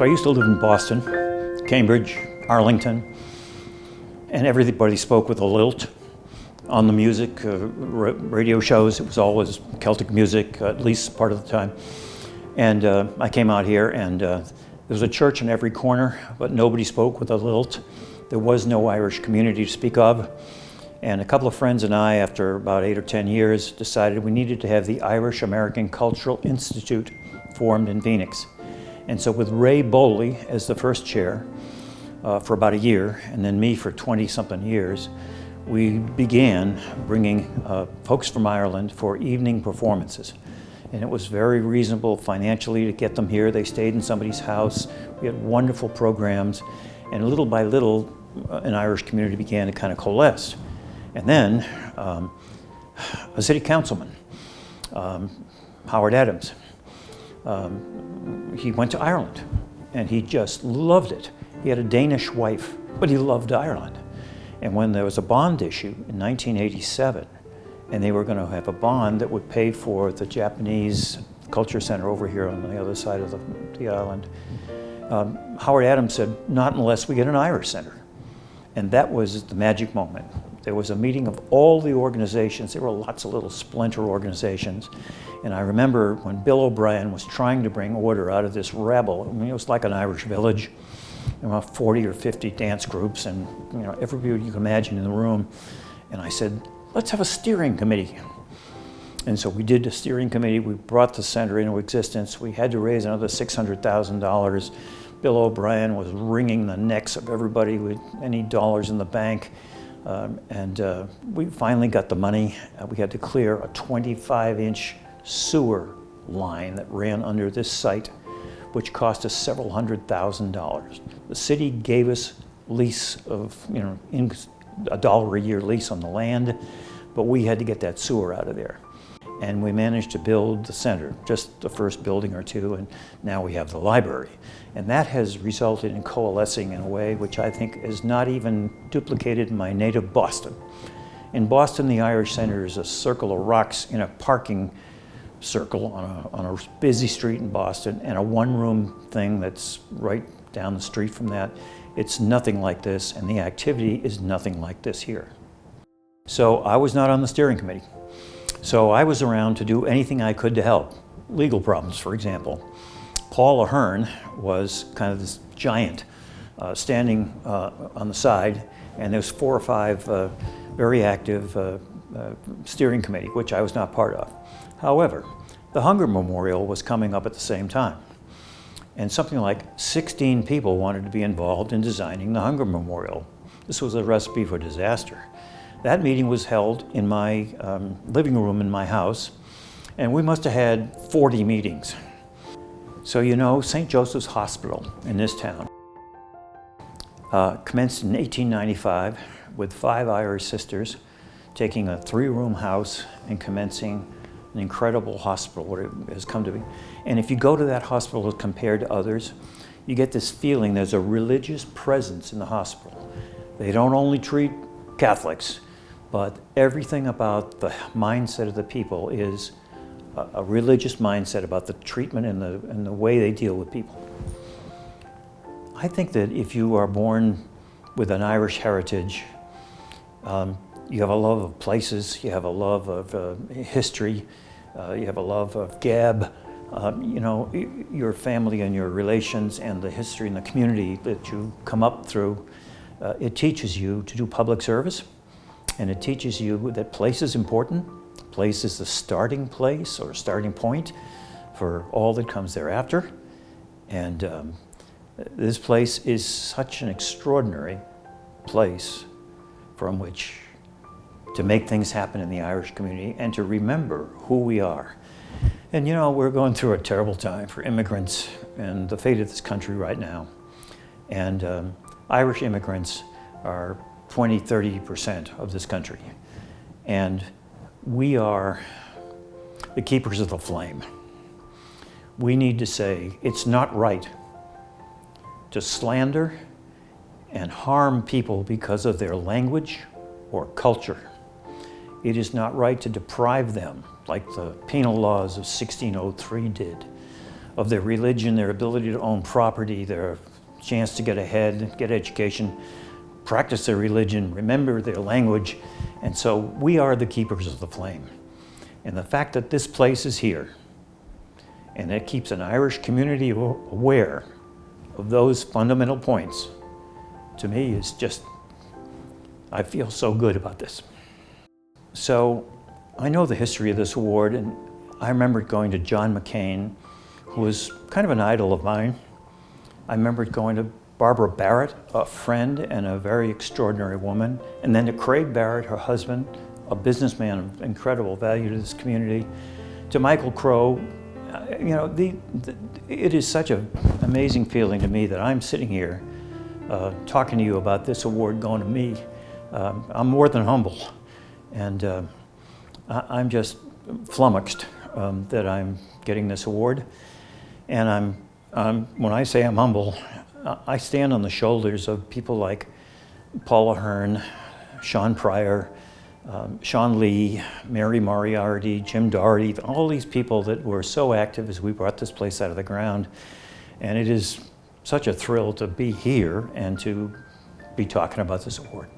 So I used to live in Boston, Cambridge, Arlington, and everybody spoke with a lilt on the music, radio shows. It was always Celtic music, at least part of the time. And I came out here, and there was a church in every corner, but nobody spoke with a lilt. There was no Irish community to speak of. And a couple of friends and I, after about 8 or 10 years, decided we needed to have the Irish American Cultural Institute formed in Phoenix. And so with Ray Bowley as the first chair for about a year, and then me for 20-something years, we began bringing folks from Ireland for evening performances. And it was very reasonable financially to get them here. They stayed in somebody's house. We had wonderful programs. And little by little, an Irish community began to kind of coalesce. And then a city councilman, Howard Adams, he went to Ireland, and he just loved it. He had a Danish wife, but he loved Ireland. And when there was a bond issue in 1987, and they were going to have a bond that would pay for the Japanese Culture Center over here on the other side of the island, Howard Adams said, not unless we get an Irish Center. And that was the magic moment. There was a meeting of all the organizations. There were lots of little splinter organizations. And I remember when Bill O'Brien was trying to bring order out of this rabble. I mean, it was like an Irish village. There were 40 or 50 dance groups, and everybody you can imagine in the room. And I said, let's have a steering committee. And so we did a steering committee. We brought the center into existence. We had to raise another $600,000. Bill O'Brien was wringing the necks of everybody with any dollars in the bank. We finally got the money. We had to clear a 25-inch sewer line that ran under this site, which cost us several $100,000. The city gave us lease of, $1 a year lease on the land, but we had to get that sewer out of there. And we managed to build the center, just the first building or two, and now we have the library. And that has resulted in coalescing in a way which I think is not even duplicated in my native Boston. In Boston, the Irish Center is a circle of rocks in a parking circle on a busy street in Boston, and a one-room thing that's right down the street from that. It's nothing like this, and the activity is nothing like this here. So I was not on the steering committee. So I was around to do anything I could to help. Legal problems, for example. Paul Ahern was kind of this giant standing on the side, and there's 4 or 5 very active steering committee, which I was not part of. However, the Hunger Memorial was coming up at the same time. And something like 16 people wanted to be involved in designing the Hunger Memorial. This was a recipe for disaster. That meeting was held in my living room in my house, and we must have had 40 meetings. So St. Joseph's Hospital in this town commenced in 1895 with 5 Irish sisters taking a 3-room house and commencing an incredible hospital, what it has come to be. And if you go to that hospital compared to others, you get this feeling there's a religious presence in the hospital. They don't only treat Catholics, but everything about the mindset of the people is a religious mindset about the treatment and the way they deal with people. I think that if you are born with an Irish heritage, you have a love of places, you have a love of history, you have a love of gab, your family and your relations and the history and the community that you come up through. It teaches you to do public service, and it teaches you that place is important. Place is the starting place or starting point for all that comes thereafter. And this place is such an extraordinary place from which to make things happen in the Irish community and to remember who we are. And we're going through a terrible time for immigrants and the fate of this country right now. And Irish immigrants are 20–30% of this country. And we are the keepers of the flame. We need to say it's not right to slander and harm people because of their language or culture. It is not right to deprive them, like the penal laws of 1603 did, of their religion, their ability to own property, their chance to get ahead, get education, practice their religion, remember their language. And so we are the keepers of the flame. And the fact that this place is here, and it keeps an Irish community aware of those fundamental points, to me is just, I feel so good about this. So I know the history of this award, and I remember going to John McCain, who was kind of an idol of mine. I remember going to Barbara Barrett, a friend and a very extraordinary woman, and then to Craig Barrett, her husband, a businessman of incredible value to this community, to Michael Crow. You know, it is such an amazing feeling to me that I'm sitting here talking to you about this award going to me. I'm more than humble, and I'm just flummoxed that I'm getting this award. And when I say I'm humble, I stand on the shoulders of people like Paula Hearn, Sean Pryor, Sean Lee, Mary Moriarty, Jim Doherty, all these people that were so active as we brought this place out of the ground. And it is such a thrill to be here and to be talking about this award.